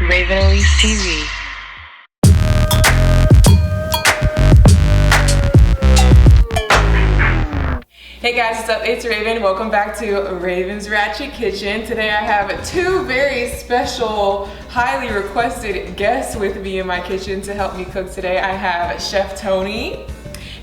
Raven ELYSE TV. Hey guys, what's up? It's Raven. Welcome back to Raven's Ratchet Kitchen. Today I have two very special, highly requested guests with me in my kitchen to help me cook today. I have Chef Toni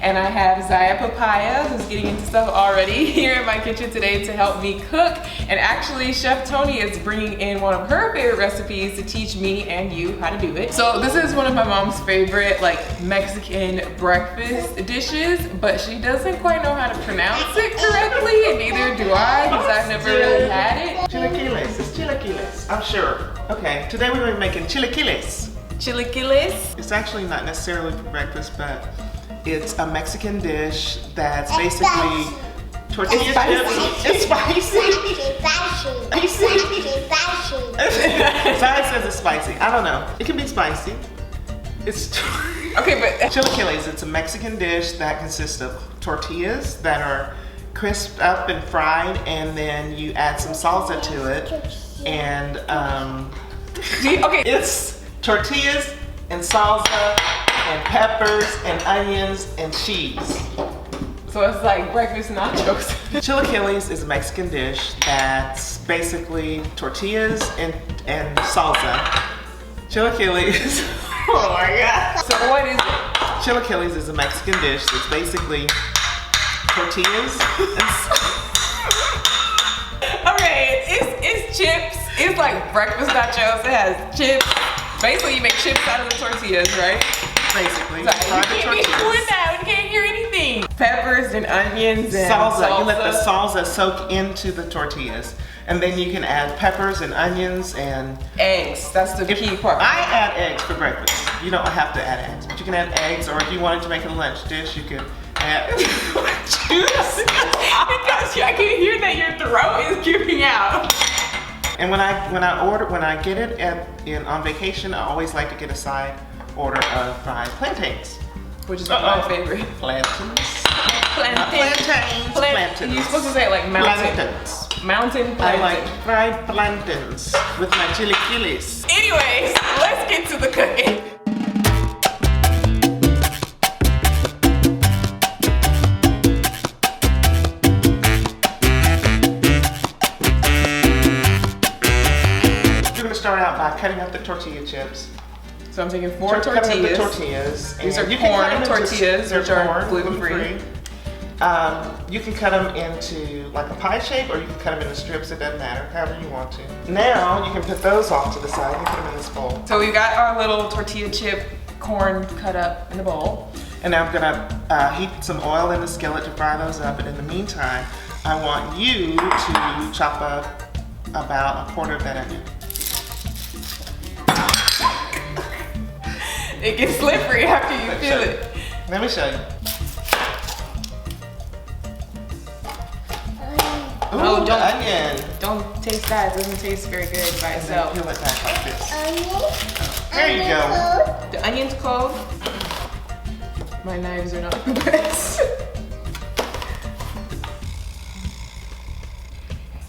and I have Ziya Papaya, who's getting into stuff already here in my kitchen today to help me cook. And actually, Chef Toni is bringing in one of her favorite recipes to teach me and you how to do it. So this is one of my mom's favorite Mexican breakfast dishes, but she doesn't quite know how to pronounce it correctly, and neither do I, because I've never really had it. Chilaquiles, it's chilaquiles, I'm sure. Okay, today we're going to be making chilaquiles. Chilaquiles? It's actually not necessarily for breakfast, but it's a Mexican dish that's basically tortilla chips. It's spicy. Ziya says it's spicy. I don't know. It can be spicy. It's okay, but chilaquiles. It's a Mexican dish that consists of tortillas that are crisped up and fried, and then you add some salsa to it. And okay, it's tortillas and salsa and peppers and onions and cheese. So it's like breakfast nachos. Chilaquiles is a Mexican dish that's basically tortillas and salsa. Chilaquiles, oh my God. So what is it? Chilaquiles is a Mexican dish that's basically tortillas and okay, it's chips. It's like breakfast nachos. It has chips. Basically, you make chips out of the tortillas, right? Basically. So you can't be doing that. You can't hear anything. Peppers and onions and salsa. You let the salsa soak into the tortillas. And then you can add peppers and onions and eggs. That's the key part. I add eggs for breakfast. You don't have to add eggs, but you can add eggs, or if you wanted to make a lunch dish, you could add juice. Because I can hear that your throat is giving out. And when I get it on vacation, I always like to get a side order of fried plantains, which is my favorite. Plantains. You're supposed to say it like mountain. Plantains. Mountain plantain. I like fried plantains with my chilaquiles. Anyways, let's get to the cooking. We're gonna start out by cutting up the tortilla chips. So I'm taking four tortillas. These are corn tortillas, which are gluten-free. You can cut them into like a pie shape, or you can cut them into strips. It doesn't matter, however you want to. Now you can put those off to the side and put them in this bowl. So we got our little tortilla chip corn cut up in the bowl. And now I'm gonna heat some oil in the skillet to fry those up. And in the meantime, I want you to chop up about a quarter of that onion. It gets slippery after you feel it. Let me show you. Ooh, oh, the onion. Don't taste that. It doesn't taste very good by itself. Peel it back like this. There you go. The onion's cold. My knives are not the best.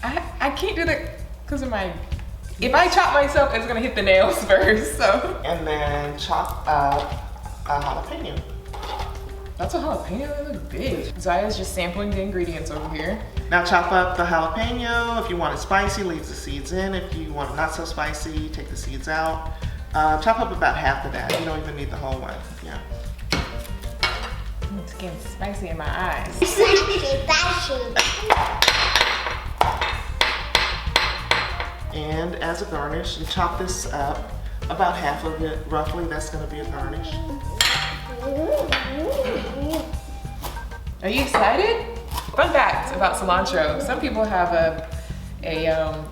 I can't do that because of my... If I chop myself, it's gonna hit the nails first, so. And then chop up a jalapeno. That's a jalapeno, that looks big. Ziya's just sampling the ingredients over here. Now chop up the jalapeno. If you want it spicy, leave the seeds in. If you want it not so spicy, take the seeds out. Chop up about half of that. You don't even need the whole one, yeah. It's getting spicy in my eyes. And as a garnish, you chop this up, about half of it, roughly, that's gonna be a garnish. Are you excited? Fun fact about cilantro. Some people have a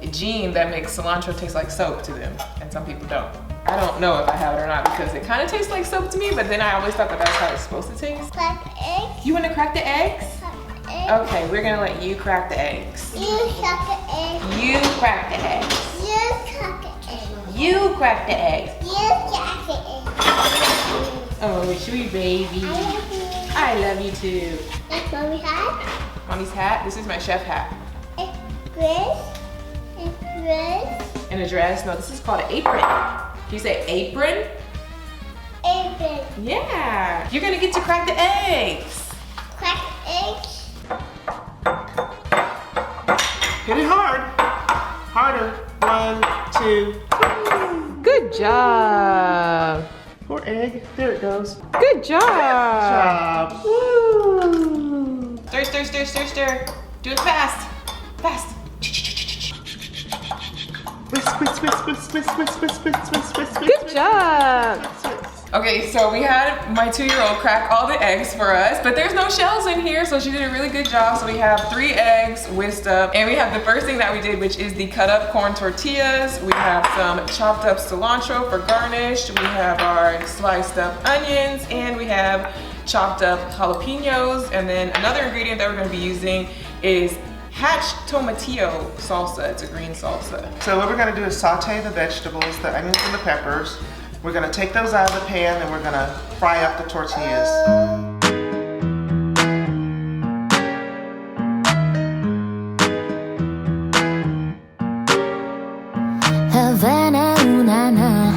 gene that makes cilantro taste like soap to them, and some people don't. I don't know if I have it or not because it kind of tastes like soap to me, but then I always thought that that's how it's supposed to taste. Crack the eggs. You wanna crack the eggs? Okay, we're gonna let you crack the eggs. You crack the eggs. You crack the eggs. You crack the eggs. You crack the eggs. You crack the eggs. Oh, sweet baby. I love you too. That's Mommy's hat. Mommy's hat? This is my chef hat. It's dress. It's dress. And a dress? No, this is called an apron. Can you say apron? Apron. Yeah. You're gonna get to crack the eggs. Crack eggs. Hit it hard. Harder. 1, 2. Good job. Poor egg. There it goes. Good job. Job. Woo. Stir, stir, stir, stir, stir. Do it fast. Fast. Whisk, whisk, whisk, whisk, whisk, whisk, whisk, whisk, whisk, whisk. Good job. Okay, so we had my 2-year-old crack all the eggs for us, but there's no shells in here, so she did a really good job. So we have 3 eggs whisked up, and we have the first thing that we did, which is the cut up corn tortillas. We have some chopped up cilantro for garnish. We have our sliced up onions, and we have chopped up jalapenos. And then another ingredient that we're gonna be using is hatch tomatillo salsa. It's a green salsa. So what we're gonna do is saute the vegetables, the onions and the peppers. We're gonna take those out of the pan and we're gonna fry up the tortillas. Havana, ooh na na.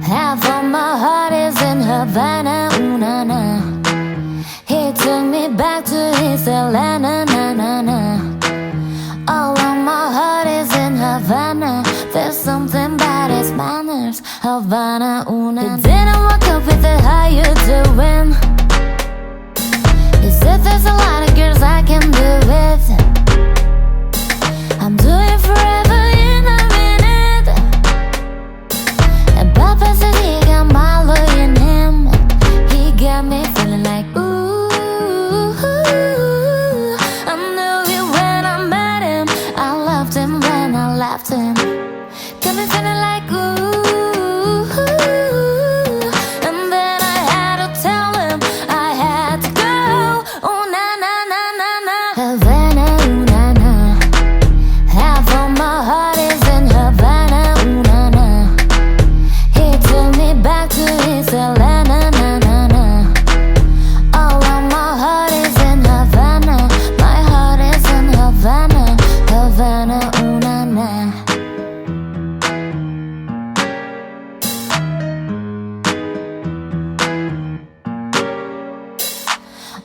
Half of my heart is in Havana, ooh na na. He took me back to his Atlanta, na na na. All of my heart is in Havana. There's something about his manners, Havana, ooh na na. He didn't walk up with a how you doing. He said there's a lot of girls I can be with. I'm doing forever in a minute. And Papa said he got my love in him. He got me feeling like ooh. I knew it when I met him. I loved him when I left him. Got me feeling like ooh. And then I had to tell him I had to go. Oh na na na na na. Havana, ooh na na. Half of my heart is in Havana, ooh na na. He took me back to his Atlanta, na na na. All of my heart is in Havana. My heart is in Havana, Havana, ooh na na.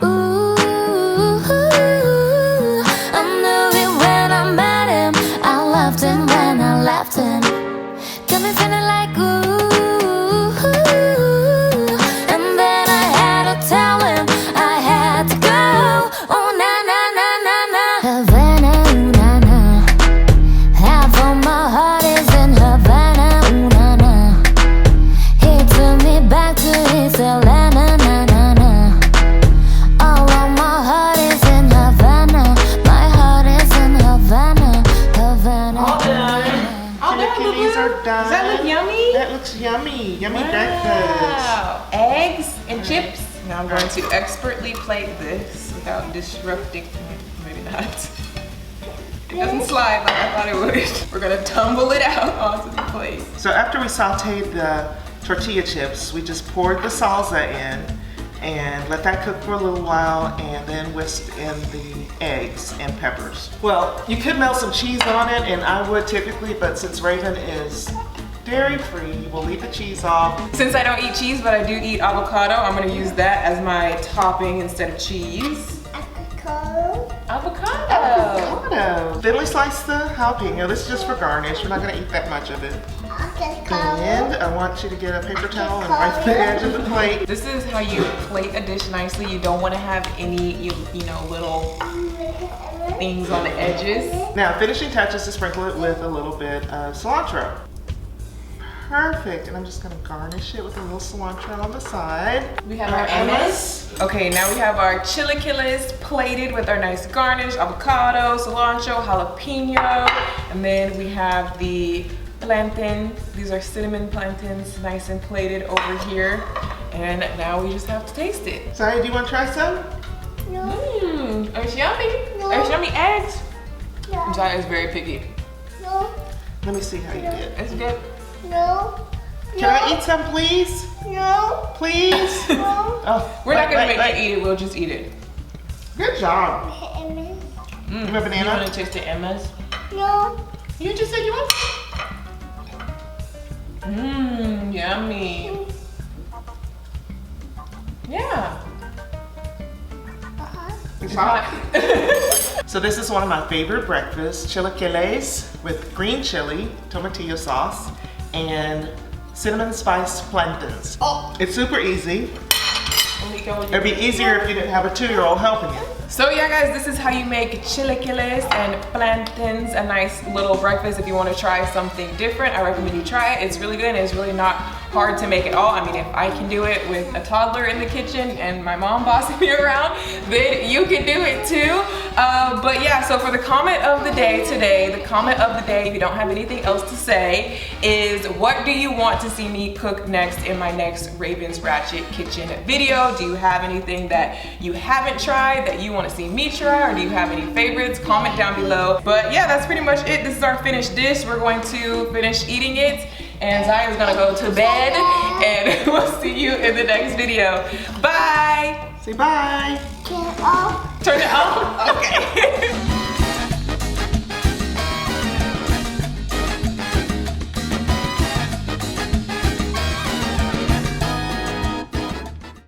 Ooh, I knew it when I met him. I loved him when I left him. Got me feeling like ooh. And then I had to tell him I had to go. Oh na na na na na. Havana, ooh na na. Half of my heart is in Havana, ooh na na. He took me back to his Atlanta, na na na. All of my heart is in Havana. My heart is in Havana, Havana. All done. Chilaquiles are done. Does that look yummy? That looks yummy. Yummy breakfast. Wow. Eggs and chips. Now I'm going to expertly plate this without disrupting. Maybe not. It doesn't slide like I thought it would. We're gonna tumble it out onto the plate. So after we sauteed the tortilla chips, we just poured the salsa in and let that cook for a little while and then whisked in the eggs and peppers. Well, you could melt some cheese on it, and I would typically, but since Raven is dairy-free, we'll leave the cheese off. Since I don't eat cheese, but I do eat avocado, I'm gonna use that as my topping instead of cheese. Avocado. Avocado. Avocado. Thinly slice the jalapeno. This is just for garnish. We're not gonna eat that much of it. And I want you to get a paper towel and wipe the edge of the plate. This is how you plate a dish nicely. You don't want to have any, you know, little things on the edges. Now, finishing touches to sprinkle it with a little bit of cilantro. Perfect, and I'm just gonna garnish it with a little cilantro on the side. We have our hummus. Okay, now we have our chilaquiles plated with our nice garnish, avocado, cilantro, jalapeno, and then we have the plantains. These are cinnamon plantains, nice and plated over here. And now we just have to taste it. Ziya, do you want to try some? No. It's yummy. No. It's yummy eggs. No. Ziya is very picky. No. Let me see how you did. It's good. No. Can I eat some, please? No. Please? No. Oh, We're not gonna make wait. you eat it. We'll just eat it. Good job. You have a banana? You want to taste the Emma's? No. You just said you want. Mmm, yummy. Yeah. It's hot. So this is one of my favorite breakfasts, chilaquiles with green chili, tomatillo sauce, and cinnamon spice plantains. Oh, it's super easy. It'd be easier if you didn't have a 2-year-old helping you. So yeah guys, this is how you make chilaquiles and plantains, a nice little breakfast. If you want to try something different, I recommend you try it. It's really good and it's really not hard to make at all. I mean, if I can do it with a toddler in the kitchen and my mom bossing me around, then you can do it too. But yeah, so for the comment of the day today, the comment of the day, if you don't have anything else to say, is what do you want to see me cook next in my next Raven's Ratchet Kitchen video? Do you have anything that you haven't tried that you want to see me try, or do you have any favorites? Comment down below. But yeah, that's pretty much it. This is our finished dish. We're going to finish eating it, and Ziya is gonna go to bed, and we'll see you in the next video. Bye. Say bye. Turn it off. Turn it off. Okay.